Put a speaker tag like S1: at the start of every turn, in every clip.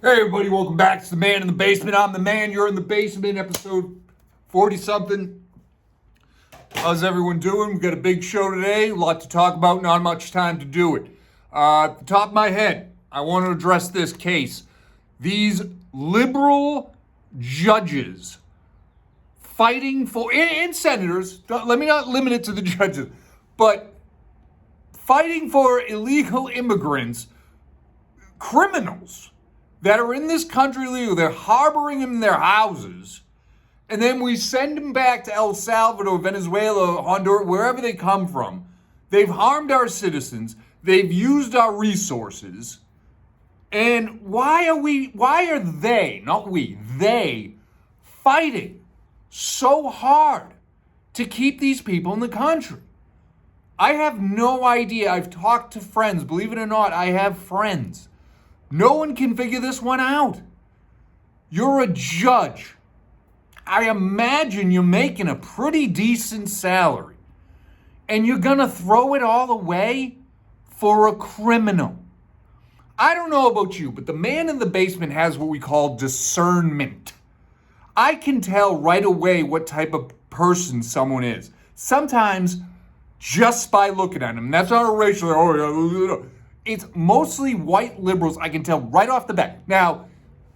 S1: Hey everybody, welcome back to The Man in the Basement. I'm the man, you're in the basement, episode 40-something. How's everyone doing? We've got a big show today, a lot to talk about, not much time to do it. At the top of my head, I want to address this case. These liberal judges fighting for, and senators, let me not limit it to the judges, but fighting for illegal immigrants, criminals, that are in this country illegally, they're harboring them in their houses, and then we send them back to El Salvador, Venezuela, Honduras, wherever they come from. They've harmed our citizens, they've used our resources, and why are they, not we, they fighting so hard to keep these people in the country? I have no idea. I've talked to friends, believe it or not, I have friends. No one can figure this one out. You're a judge. I imagine you're making a pretty decent salary, and you're gonna throw it all away for a criminal. I don't know about you, but the man in the basement has what we call discernment. I can tell right away what type of person someone is. Sometimes just by looking at him. That's not a racial, it's mostly white liberals, I can tell right off the bat. Now,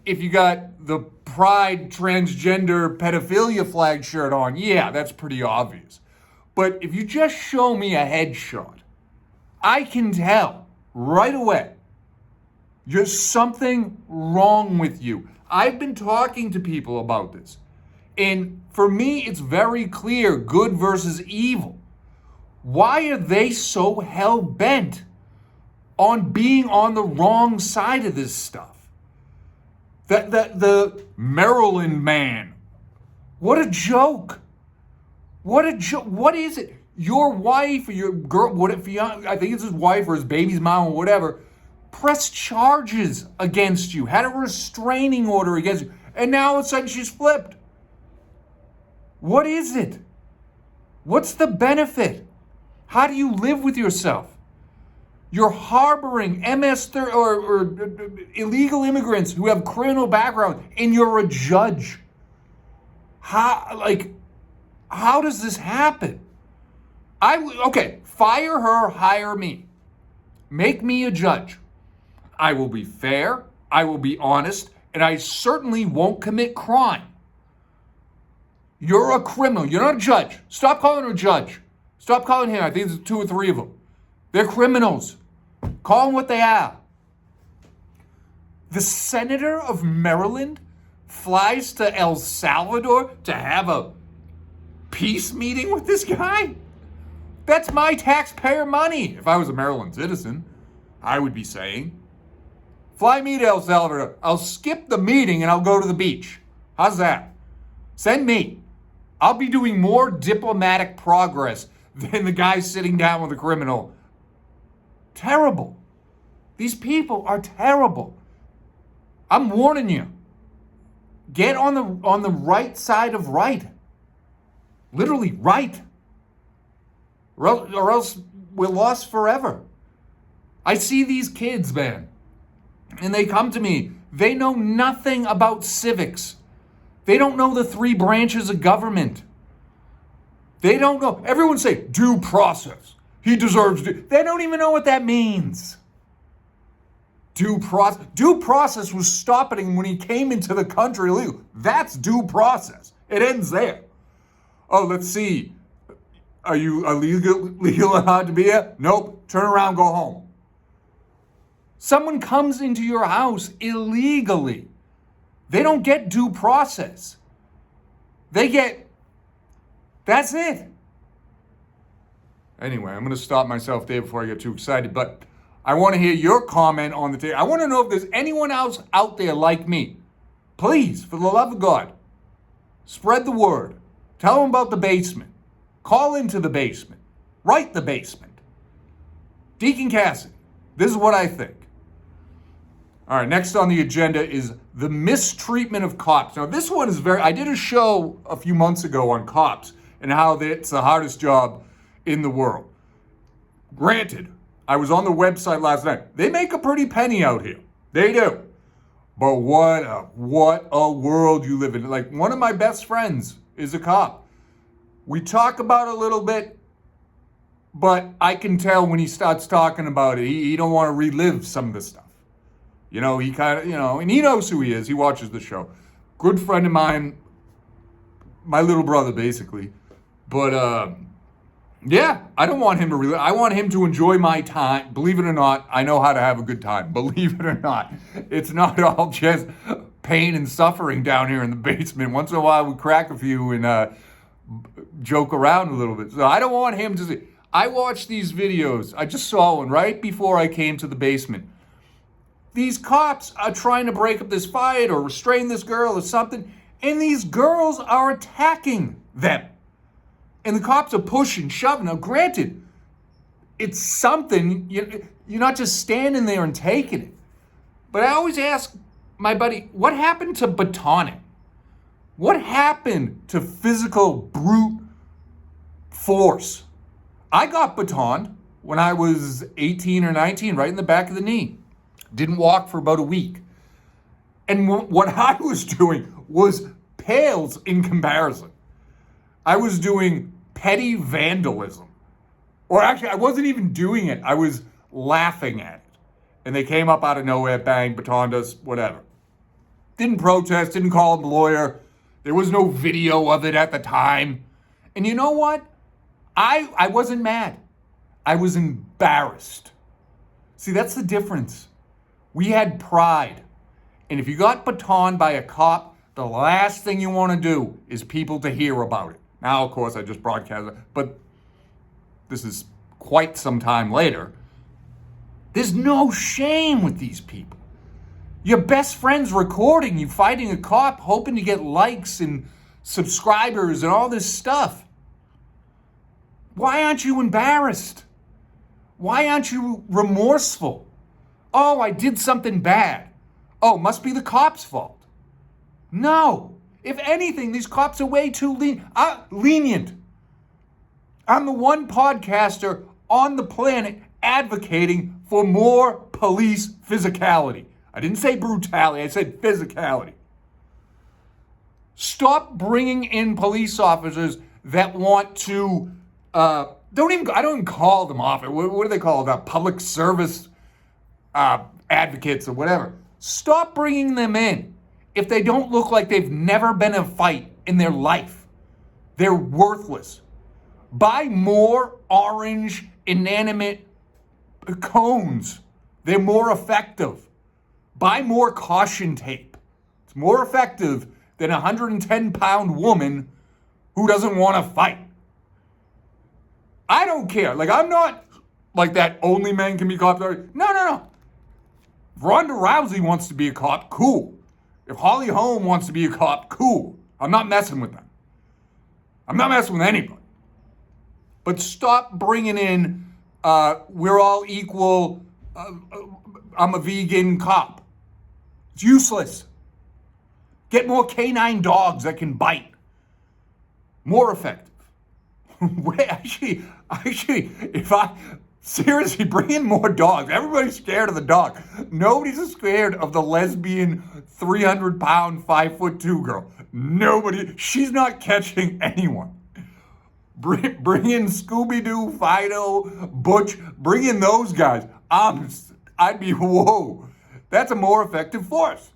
S1: if you got the pride, transgender, pedophilia flag shirt on, yeah, that's pretty obvious. But if you just show me a headshot, I can tell right away there's something wrong with you. I've been talking to people about this. And for me, it's very clear, good versus evil. Why are they so hell-bent on being on the wrong side of this stuff? The Maryland man. What a joke. What a joke. What is it? Your wife or your girl, I think it's his wife or his baby's mom or whatever, pressed charges against you, had a restraining order against you, and now all of a sudden she's flipped. What is it? What's the benefit? How do you live with yourself? You're harboring MS-30 or illegal immigrants who have criminal background, and you're a judge. How does this happen? Okay, fire her, hire me. Make me a judge. I will be fair, I will be honest, and I certainly won't commit crime. You're a criminal, you're not a judge. Stop calling her a judge. Stop calling him, I think there's 2 or 3 of them. They're criminals. Call them what they are. The senator of Maryland flies to El Salvador to have a peace meeting with this guy? That's my taxpayer money. If I was a Maryland citizen, I would be saying, fly me to El Salvador. I'll skip the meeting and I'll go to the beach. How's that? Send me. I'll be doing more diplomatic progress than the guy sitting down with a criminal. Terrible. These people are terrible. I'm warning you. Get on the right side of right. Literally right. Or else we're lost forever. I see these kids, man, and they come to me. They know nothing about civics. They don't know the 3 branches of government. They don't know. Everyone say due process. He deserves due. They don't even know what that means. Due process was stopping him when he came into the country illegal. That's due process. It ends there. Oh, let's see. Are you legal allowed to be here? Nope. Turn around, go home. Someone comes into your house illegally. They don't get due process. That's it. Anyway, I'm going to stop myself there before I get too excited, but I want to hear your comment on the tape. I want to know if there's anyone else out there like me. Please, for the love of God, spread the word. Tell them about the basement. Call into the basement. Write the basement. Deacon Cassidy, this is what I think. All right, next on the agenda is the mistreatment of cops. Now, this one is I did a show a few months ago on cops and how it's the hardest job in the world. Granted, I was on the website last night. They make a pretty penny out here. They do. But what a world you live in. Like, one of my best friends is a cop. We talk about it a little bit, but I can tell when he starts talking about it, he don't want to relive some of this stuff. He kind of, and he knows who he is. He watches the show. Good friend of mine, my little brother, basically. But, yeah, I don't want him to relive. I want him to enjoy my time. Believe it or not, I know how to have a good time. Believe it or not. It's not all just pain and suffering down here in the basement. Once in a while, we crack a few and joke around a little bit. So I don't want him to see. I watched these videos. I just saw one right before I came to the basement. These cops are trying to break up this fight or restrain this girl or something, and these girls are attacking them. And the cops are pushing, shoving. Now, granted, it's something. You're not just standing there and taking it. But I always ask my buddy, what happened to batoning? What happened to physical brute force? I got batoned when I was 18 or 19, right in the back of the knee. Didn't walk for about a week. And what I was doing was pales in comparison. I was doing petty vandalism. Or actually, I wasn't even doing it. I was laughing at it. And they came up out of nowhere, bang, batoned us, whatever. Didn't protest, didn't call a lawyer. There was no video of it at the time. And you know what? I wasn't mad. I was embarrassed. See, that's the difference. We had pride. And if you got batoned by a cop, the last thing you want to do is people to hear about it. Now, of course, I just broadcast it, but this is quite some time later. There's no shame with these people. Your best friend's recording you fighting a cop, hoping to get likes and subscribers and all this stuff. Why aren't you embarrassed? Why aren't you remorseful? Oh, I did something bad. Oh, must be the cop's fault. No. If anything, these cops are way too lenient. I'm the one podcaster on the planet advocating for more police physicality. I didn't say brutality, I said physicality. Stop bringing in police officers that want to, I don't even call them off. What do they call it? Public service advocates or whatever. Stop bringing them in if they don't look like they've never been in a fight in their life. They're worthless. Buy more orange inanimate cones. They're more effective. Buy more caution tape. It's more effective than a 110-pound woman who doesn't want to fight. I don't care. Like, I'm not like that only men can be cops. No. If Ronda Rousey wants to be a cop, cool. If Holly Holm wants to be a cop, cool. I'm not messing with them. I'm not messing with anybody. But stop bringing in, we're all equal, I'm a vegan cop. It's useless. Get more canine dogs that can bite. More effective. Actually, seriously, bring in more dogs. Everybody's scared of the dog. Nobody's scared of the lesbian 300-pound, 5'2" girl. Nobody. She's not catching anyone. Bring in Scooby-Doo, Fido, Butch. Bring in those guys. I'd be, whoa. That's a more effective force.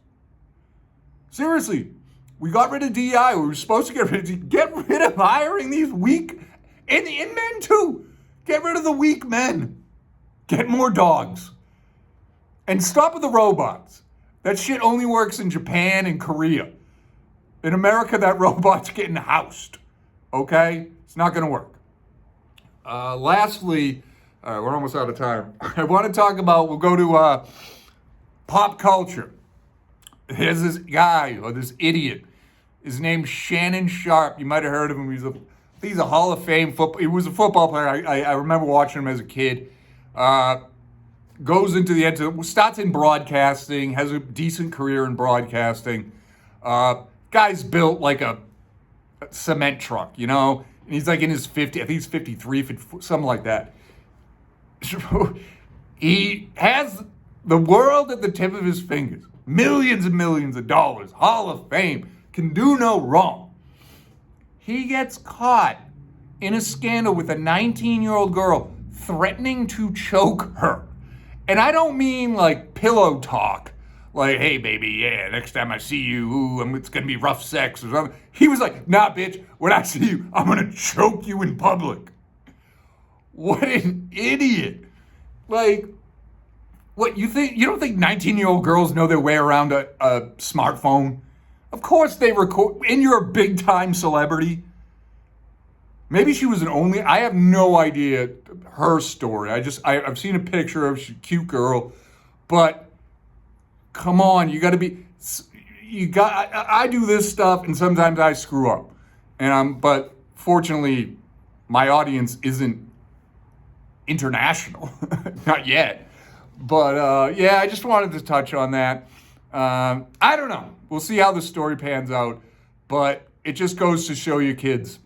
S1: Seriously, we got rid of DI. We were supposed to get rid of hiring these weak, and men too. Get rid of the weak men. Get more dogs. And stop with the robots. That shit only works in Japan and Korea. In America, that robot's getting housed. Okay? It's not going to work. Lastly, we're almost out of time. I want to talk about, we'll go to pop culture. There's this guy, or this idiot. His name's Shannon Sh. You might have heard of him. He's a Hall of Fame football. He was a football player. I remember watching him as a kid. Goes starts in broadcasting, has a decent career in broadcasting. Guy's built like a cement truck, And he's like in his 50s. I think he's 53, 54, something like that. He has the world at the tip of his fingers. millions and millions of dollars, Hall of Fame, can do no wrong. He gets caught in a scandal with a 19-year-old girl threatening to choke her. And I don't mean like pillow talk, like, hey, baby, yeah, next time I see you, ooh, it's going to be rough sex or something. He was like, nah, bitch, when I see you, I'm going to choke you in public. What an idiot. Like, what, you don't think 19-year-old girls know their way around a smartphone? Of course they record, and you're a big-time celebrity. Maybe she was I have no idea her story. I've seen a picture of she's a cute girl, but come on, I do this stuff and sometimes I screw up. But fortunately, my audience isn't international, not yet. But yeah, I just wanted to touch on that. I don't know. We'll see how the story pans out, but it just goes to show you kids,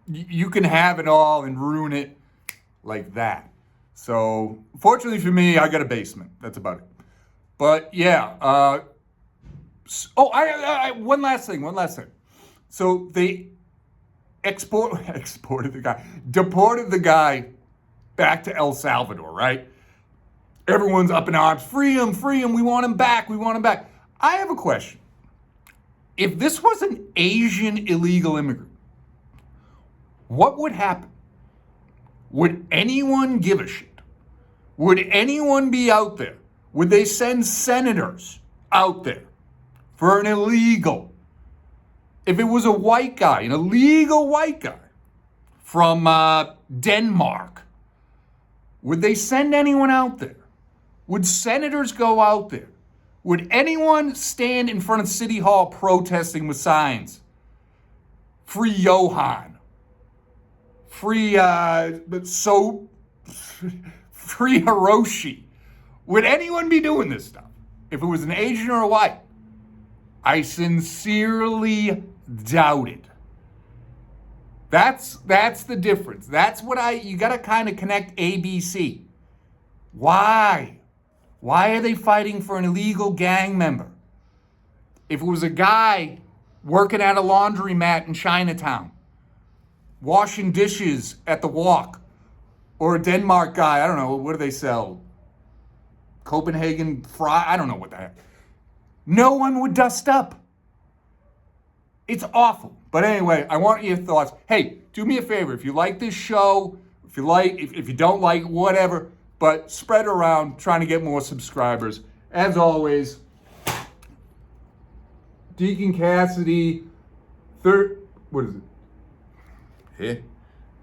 S1: you can have it all and ruin it like that. So, fortunately for me, I got a basement. That's about it. But yeah. One last thing. So they deported the guy back to El Salvador, right? Everyone's up in arms. Free him. We want him back. I have a question. If this was an Asian illegal immigrant, what would happen? Would anyone give a shit? Would anyone be out there? Would they send senators out there for an illegal? If it was a white guy, an illegal white guy from Denmark, would they send anyone out there? Would senators go out there? Would anyone stand in front of City Hall protesting with signs? Free Johan. Free Hiroshi. Would anyone be doing this stuff? If it was an Asian or a white? I sincerely doubt it. That's the difference. You gotta kind of connect ABC. Why? Why are they fighting for an illegal gang member? If it was a guy working at a laundromat in Chinatown, washing dishes at the Walk, or a Denmark guy, I don't know, what do they sell? Copenhagen fry, I don't know what the heck. No one would dust up. It's awful. But anyway, I want your thoughts. Hey, do me a favor. If you like this show, if you don't like, whatever, but spread around, trying to get more subscribers. As always, Deacon Cassidy, what is it? Hey.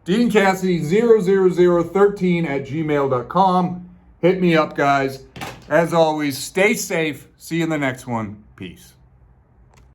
S1: Deacon Cassidy 00013 @gmail.com. Hit me up, guys. As always, stay safe. See you in the next one. Peace.